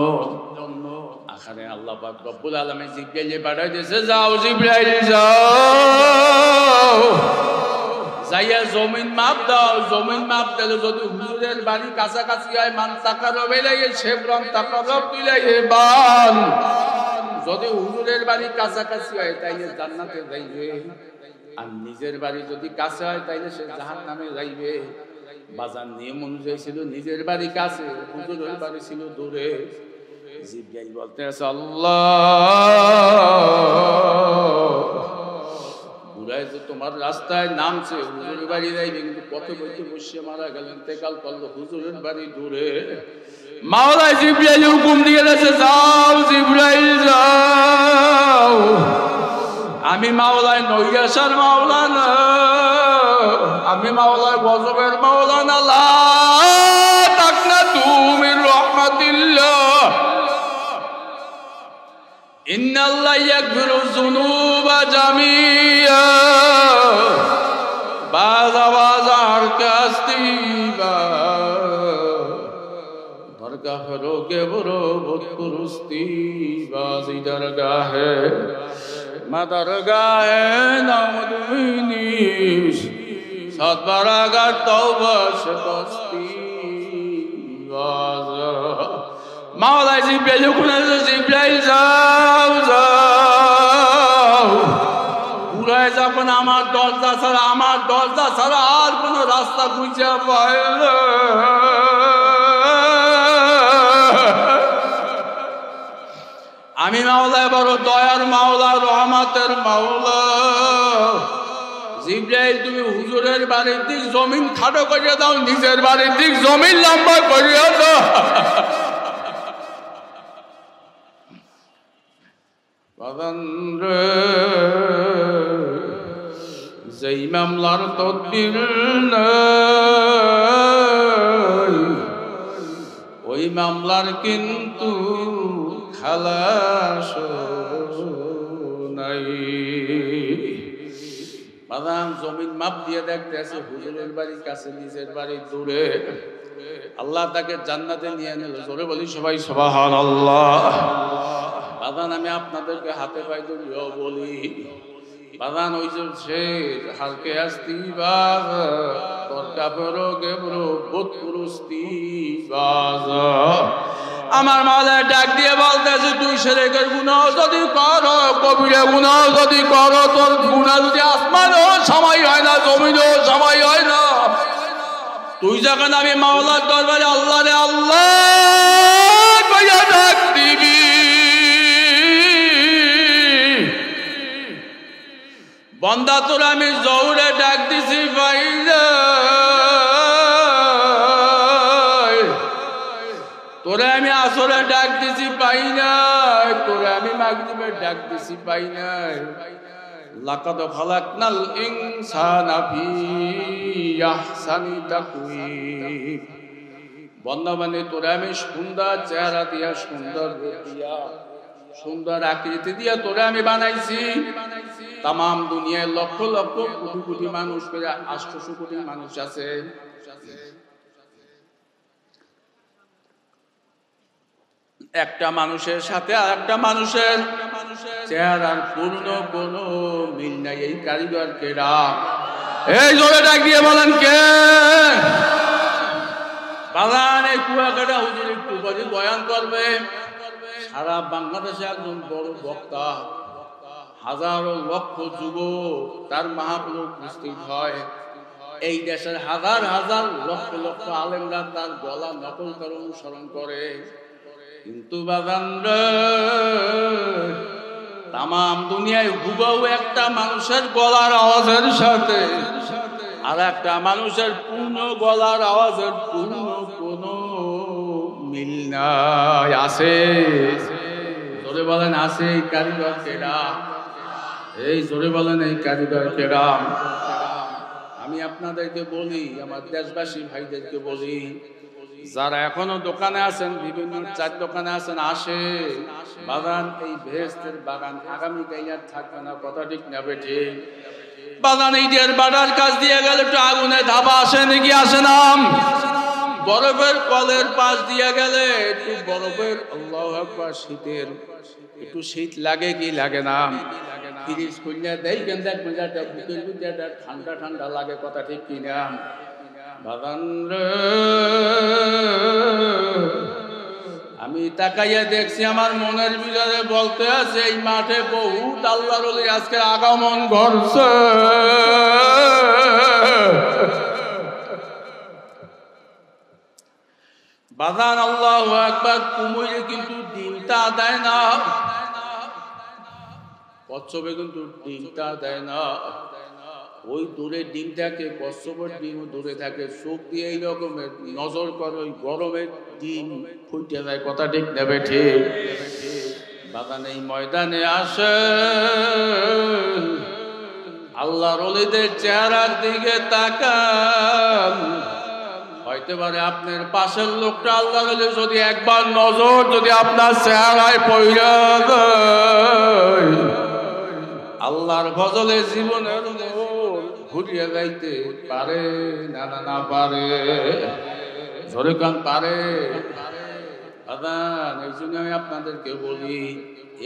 আখানে আল্লাহ পাক রব্বুল আলামিন জিজ্ঞাসা পাঠাই দিয়েছে, যাও জিবরাইল যাও, যাইয়া জমিন মাপ দাও। জমিন মাপ দিলে যদি হুজুরের বাড়ি কাছাকাছি হয়, মান তাকারব ইলাইহি শিবরান তাকারব ইলাইহি বান, যদি হুজুরের বাড়ি কাছাকাছি হয় তাইলে জান্নাতে যাইবে, আর নিজের বাড়ি যদি কাছে হয় তাইলে সে জাহান্নামে যাইবে। বাজার নিয়ম অনুযায়ী ছিল নিজের বাড়ি কাছে, হুজুরের বাড়ি ছিল দূরে। জিবরাইল বলতে আছে, আল্লাহ তোমার রাস্তায় নামছে, হুজুরের বাড়ি যাইবে, কিন্তু পথে বইতে বসে মারা গেলেন, ইন্তেকাল করলো, হুজুরের বাড়ি দূরে। মাওলা জিবরাইল হুকুম দিয়ে গেছে, যাও জিবরাইল যাও, আমি মাওলায় নৈয়াসার মাওলা না, আমি মাওলায় গজবের মাওলা না। লা তাকনাতু মির রাহমাতিল্লাহ, ইন্নাল্লাহ ইয়াগফিরু যুনুবা জামিআ, বাজার কাস্তিবা। का फरोगे बुरो बुत पुरुस्ती बाजी दरगाह है दरगाह नामदुनीश सतबरागर तौबा शकस्ती बाज मावला जिब्राइल कुना जिब्राइल जाओ जाओ পুরাই যখন আমার দরজা ছাড়া আর কোন রাস্তা খুঁজে পায় না আমি মাওলা বড় দয়ার মাওলা রহমতের মাওলা জিব্রাইল তুমি হুজুরের বাড়ির দিক জমিন খাটো করিয়ে দাও নিজের বাড়ির দিক জমিন লম্বা করিয়ে দাও যেই মামলার তদবির নাই ওই মামলার কিন্তু খালাস নাই বাদাম জমিন মাপ দিয়ে দেখতেছে হুজুরের বাড়ির কাছে নিজের বাড়ি দূরে আল্লাহ তাকে জান্নাতে নিয়ে নিল জোরে বলি সবাই সুবহানাল্লাহ বাদান আমি আপনাদেরকে হাতে পাই ধরিও বলি বাদান ওই যে সে হালকে আসতি বাজ তোর কাপড়কে পুরো বুত পুরুস্তি বাজ আমার মাওলা ডাক দিয়ে বলতেছে তুই শিরকের গুনাহ যদি করো কবিরা গুনাহ যদি করো তোর গুনাহ যদি আসমানও সময় হয় না জমিনও সময় হয় না তুই যখন আমি মাওলার দরবারে আল্লাহ রে আল্লাহ কইয়া ডাক দিবি বন্দা তোর আমি জৌরে ডাক দিছি ভাই তোরে আমি আসরে ডাক দিছি পাই নাই তোরে আমি মাগরিবে ডাক দিছি পাই নাই লাকাদ খালাকনাল ইনসানা ফি আহসানি তাকওয়িম বন্দা মানে তোরে আমি সুন্দর চেহারা দিয়া সুন্দর রূপ দিয়া সুন্দর আকৃতি দিয়া তোরে আমি বানাইছি তাম দুনিয়ায় লক্ষ লক্ষ কোটি কোটি মানুষ করে 800 কোটি মানুষ আছে একটা মানুষের সাথে আর একটা মানুষের চেহারার পূর্ণ কোনো মিল নাই এই কারিগর কেরা এই জোরে ডাক দিয়ে বলেন কে বাগান এই কুয়াকাটা হুজুর একটু বয়ান করবে সারা বাংলাদেশে একজন বড় বক্তা হাজারো লক্ষ যুবক তার মাহফিলে উপস্থিত হয় এই দেশের হাজার হাজার লক্ষ লক্ষ আলেমরা তার গলা নকল করে অনুসরণ করে কিন্তু বাগান তাম দুনিয়ায় হুবহু একটা মানুষের গলার আওয়াজের সাথে আর একটা মানুষের পূর্ণ গলার আওয়াজের পূর্ণ কোনো মিল নাই আছে জোরে বলেন আছে এই কারিগর কেরা এই জোরে বলেন এই কারিগর কেরা আমি আপনাদেরকে বলি আমার দেশবাসী ভাইদেরকে বলি যারা এখনো দোকানে আছেন বিভিন্ন চার দোকানে আছেন আসে বাগান এই বেহেশতের বাগান আগামী গাইয়ার থাকবে না কথা ঠিক না বেঠে বাগান এই দেড় বাড়ার কাজ দিয়ে গেলে একটু আগুনে ধাবা আসে নাকি আসে না বরফের কলের পাশ দিয়ে গেলে একটু বরফের আল্লাহু আকবার শীতের একটু শীত লাগে কি লাগে না ফ্রিজ খুললে দেই গেন্দা মেজাটা বুকের ভিতরে ঠান্ডা ঠান্ডা লাগে কথা ঠিক কি না বাগান আমি তাকাইয়া দেখছি আমার মনের ভিতরে বলতে আছে এই মাঠে বহুত আল্লাহর ওলি আজকে আগমন ঘটছে বাগান আল্লাহু আকবার কুমুরে কিন্তু দিনটা দেয় না কচ্ছপে কিন্তু দিনটা দেয় না ওই দূরে ডিমটাকে কচ্ছপের ডিমও দূরে থাকে চোখ দিয়ে এই রকমের নজর করে ওই গরমের ডিম ফুটে যায় কথা ঠিক নেবে ঠিক বাগান এই ময়দানে আসে আল্লাহর ওলিদের চেহারার দিকে তাকান হয়তো পারে আপনার পাশের লোকটা আল্লাহর ওলি যদি একবার নজর যদি আপনার চেহারায় পড়ে যায় আল্লাহর ফজলে জীবনের ঘুরিয়ে যাইতে পারে না না না পারে জোরে কান পারে বাবান এই জন্য আমি আপনাদেরকে বলি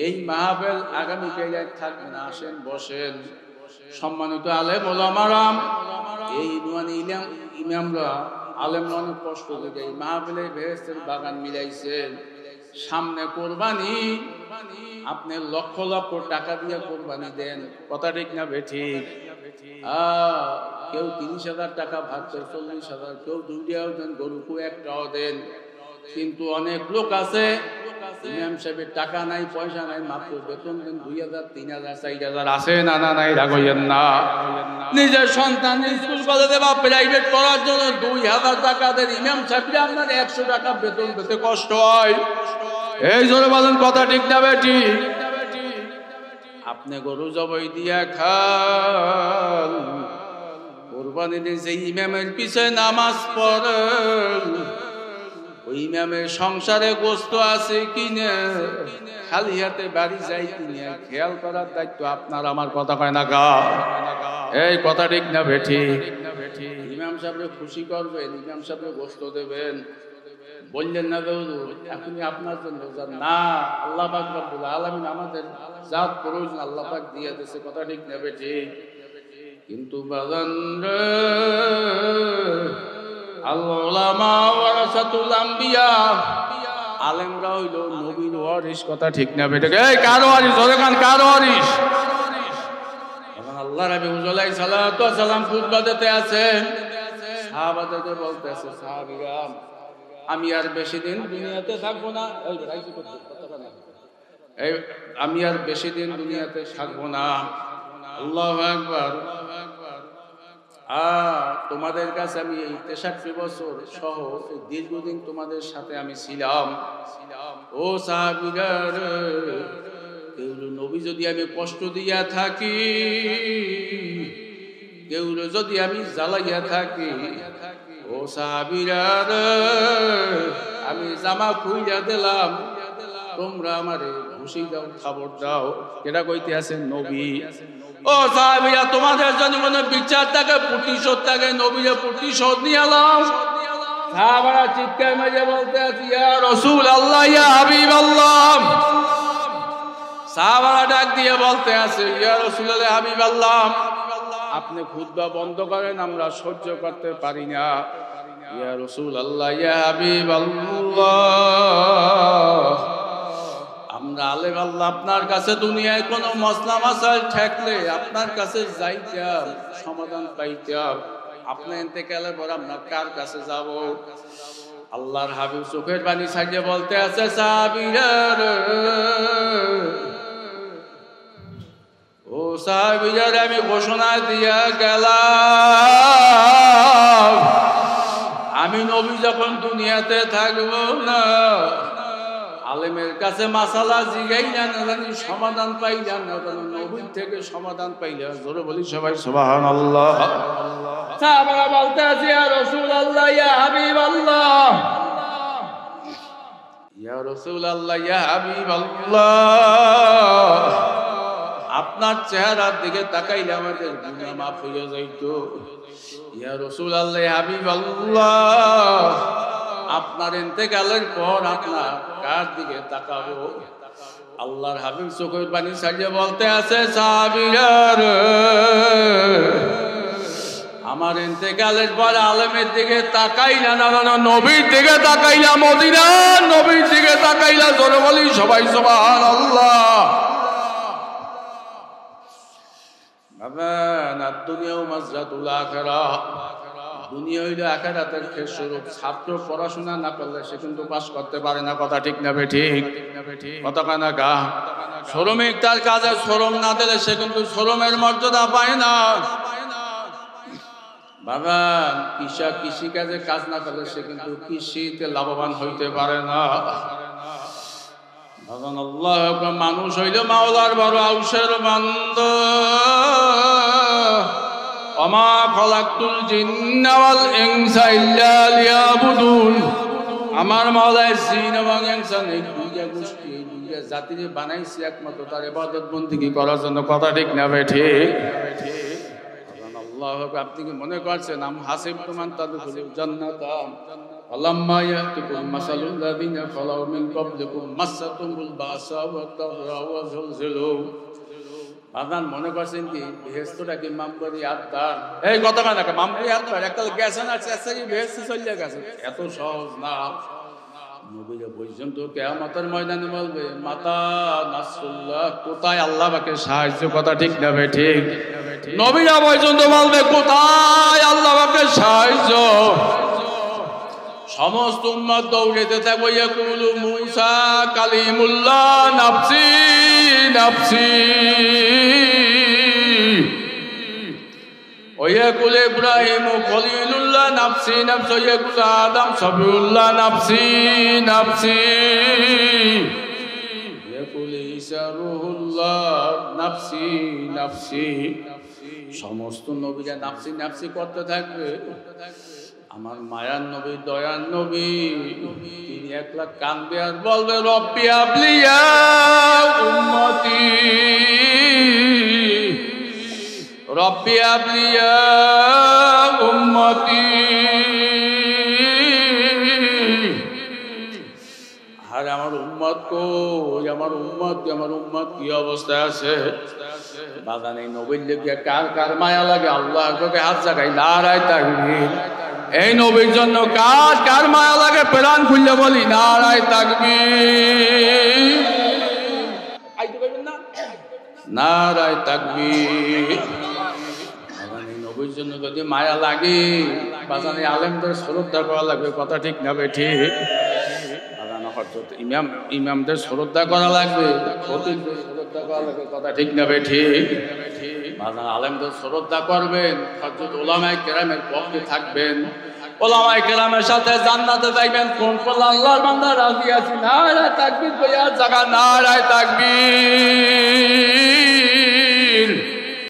এই মাহফিল আগামীকাল থাকবে না, আসেন বসেন। সম্মানিত আলেম ওলামারাম, এই নুয়ানি ইমামরা আলেমরা অনেক কষ্ট করে এই মাহফিলে বেহেশতের বাগান মিলাইছেন। সামনে কোরবানি, আপনি লক্ষ লক্ষ টাকা দিয়ে কোরবানি দেন, কথা ঠিক না বেঠিক? কেউ 30,000 টাকা ভাগ করে 40,000, কেউ 2টাও দেন, গরুকে একটাও দেন। কিন্তু অনেক লোক আছে ইমাম সাহেবের টাকা নাই, পয়সা নাই, মাত্র বেতন দেন 2,000, 3,000, 4,000 আছে না? না নাই, রাগইয়েন না। নিজের সন্তান স্কুল কলেজে বা প্রাইভেট পড়ার জন্য 2,000 টাকা দেন, ইমাম সাহেবরা আপনার 100 টাকা বেতন পেতে কষ্ট হয়। এই জোরে বলেন, কথা ঠিক না বেটি? আপনি গরু জবাই দিয়া খান, কোরবানি দিন যে ইমামের পিছে নামাজ পড়েন, ওই ইমামের সংসারে গোস্ত আছে কিনা, খালি হাতে বাড়ি যাই কিনা, খেয়াল করার দায়িত্ব আপনার আমার, কথা কয় না গা? এই কথা ঠিক না বেঠি? ইমাম সাহেবকে খুশি করবেন, ইমাম সাহেবকে গোস্ত দেবেন, বললেন না এখনই আপনার জন্য না, আল্লাহ পাক রব্বুল আলামিন আমাদের জাত প্রয়োজন আল্লাহ পাক দিয়ে দিয়েছে, কথা ঠিক না বেঠি? কিন্তু বাজান রে, আল-উলামা ওয়ারাসাতুল আম্বিয়া, আলেমরা হইল নবীর ওয়ারিস, কথা ঠিক না বেঠি? এই কার ওয়ারিস? ওরে কান কার ওয়ারিস? এখন আল্লাহ রাব্বি আলাইহিস সালাতু ওয়াস সালাম খুতবা দিতে আছেন, সাহাবাদেরকে বলতেছে, সাহাবীরা আমি আর বেশি দিন দুনিয়াতে থাকবো না, আমি আর বেশি দিন দুনিয়াতে থাকবো না। আল্লাহু আকবার। তোমাদের কাছে আমি এই 63 বছর সহ দীর্ঘদিন তোমাদের সাথে আমি ছিলাম। ও সাহাবীরা, নবী যদি আমি কষ্ট দিয়া থাকি, কেউ যদি আমি জ্বালাইয়া থাকি, ও সাহাবীরা আমি জামা খুইলা দিলাম, তোমরা আমারে খুশি দাও, খবর দাও। কেটা কইতে আছেন? নবী। ও সাহাবীরা, তোমাদের জন্য কোনো বিচার থাকে, প্রতিশোধ থাকে, নবীরে প্রতিশোধ নিয়ে এলাম। সাহাবারা চিৎকার মেরে বলতে আছে, ইয়া রাসূলুল্লাহ, ইয়া হাবিবাল্লাহ। সাহাবারা ডাক দিয়ে বলতে আছে, ইয়া রাসূলুল্লাহ, হাবিবাল্লাহ, আপনি খুতবা বন্ধ করেন, আমরা সহ্য করতে পারি না। ইয়া রাসূলুল্লাহ, ইয়া হাবিবাল্লাহ, আমরা আলেম আল্লাহ আপনার কাছে দুনিয়ায় কোনো মসলা মাসাইল ঠেকলে আপনার কাছে যাইতাম, সমাধান পাইতাম। আপনি ইন্তেকালের পর আমরা কার কাছে যাব? আল্লাহর হাবিব চোখের পানি ছাড়িয়ে বলতে আছে, সাহাবীরা, ও সাহাবীরা, আমি ঘোষণা দিয়া গেলাম, আমি নবী যখন দুনিয়াতে থাকবো না, আলেমের কাছে মাসালা জিগাই না, জানি সমাধান পাইলাম না, নবীর থেকে সমাধান পাইলাম। জোরে বলি সবাই সুবহানাল্লাহ। সাহাবারা বলতে আছে, ইয়া রাসূলুল্লাহ, ইয়া হাবিবাল্লাহ, ইয়া রাসূলুল্লাহ, ইয়া হাবিবাল্লাহ, আপনার চেহারার দিকে তাকাইলে আমাদের গুনাহ মাফ হয়ে যাইতো। ইয়া রাসূলুল্লাহ, ইয়া হাবিবাল্লাহ, আপনার ইন্তেকালের পর আপনার কার দিকে তাকাবো? আল্লাহর হাবিব চোখের পানি ছাড়িয়ে বলতে আছে, সাহাবীরা, আমার ইন্তেকালের পর আলেমের দিকে তাকাইলা না, নবীর দিকে তাকাইলা, মদিনার নবীর দিকে তাকাইলা। জোরে বলি সবাই সুবহানাল্লাহ। দুনিয়া মাজরাতুল আখিরাহ, দুনিয়া হইল আখিরাতের খেসরূপ। ছাত্র পড়াশোনা না করলে সে কিন্তু পাস করতে পারে না, কথা ঠিক না বেঠিক? কথা কানা গা। শ্রমিক তার কাজে শ্রম না দিলে সে কিন্তু শ্রমের মর্যাদা পায় না। বাবা, কৃষক কৃষি কাজে কাজ না করলে সে কিন্তু কৃষিতে লাভবান হইতে পারে না। মানুষ হইল মাওলার বড় আউসের বান্দা। ওমা খালাকতুল জিন্না ওয়াল ইনসা ইল্লা লিয়াবুদুন। আমার মাওলায় জিন এবং ইনসান এই দুইটা গোষ্ঠী, এই দুইটা জাতিকে বানাইছে একমাত্র তার ইবাদত বন্দেগী করার জন্য, কথা ঠিক না বেঠিক? আল্লাহ, আপনি কি মনে করছেন আম হাসিবতুম আন তাদখুলুল জান্নাতা আল্লাম্মা ইয়াতিকুম মাসালুল লাযিনা খালাউ মিন ক্বাবলিকুম মাসাতুমুল বাসা ওয়াদ দাররা ওয়া যুলজিলু। আপনার মনে করছেন কি বেহেশতটা কি মামবরি আত্মার এই কথা না মামবরি আত্মার একটা গেছেন আর চেষ্টা বেহেশতে চলে গেছে, এত সহজ না। নবীরা পর্যন্ত কিয়ামতের ময়দানে বলবে মাতা নাসরুল্লাহ, কোথায় আল্লাহ পাকের সাহায্য, কথা ঠিক না বে ঠিক? নবীরা পর্যন্ত বলবে কোথায় আল্লাহ পাকের সাহায্য। সমস্ত উম্মত দৌড়েতে থাকবে ইয়াকুলু মূসা কালিমুল্লাহ নাফসি নাফসি, ওয়াকুল ইব্রাহিম খলিলুল্লাহ নাফসি নাফসি, ওয়াকুল আদম সফিউল্লাহ নাফসি নাফসি, ওয়াকুল ঈসা রূহুল্লাহ নাফসি নাফসি। সমস্ত নবীরা নাফসি নাফসি করতে থাকবে। আমার মায়ার নবী, দয়ার নবী, তিনি একলা কাঁদবে আর বলবে রব্বি আবলিয়া উম্মতি, রব্বি আবলিয়া উম্মতি। আর আমার উম্মত কই, আমার উম্মত কি অবস্থায় আছে? বাগান এই নবীর লেগে কার কার মায়া লাগে? আল্লাহ তোকে হাত জাগাই নারায় তাকবীর। এই নবীর জন্য কার কার মায়া লাগে? প্রাণ খুললে বলি নারায় তাকবীর, নারায় তাকবীর। এই নবীর জন্য যদি মায়া লাগে বাজানে আলেমদের শ্রদ্ধা করা লাগবে, কথা ঠিক না বে ঠিক? ইমামদের শ্রদ্ধা করা লাগবে, খতিবদের শ্রদ্ধা করা লাগবে, কথা ঠিক না বে ঠিক? বাজান আলেমদের শ্রদ্ধা করবেন, হযরত উলামায়ে কেরামের পক্ষে থাকবেন, উলামায়ে কেরামের সাথে জান্নাতে যাইবেন। কোন কোন আল্লাহর বান্দা রাজি আছে? নারায়ে তাকবীর কইয়া জায়গা নারায়ে তাকবীর।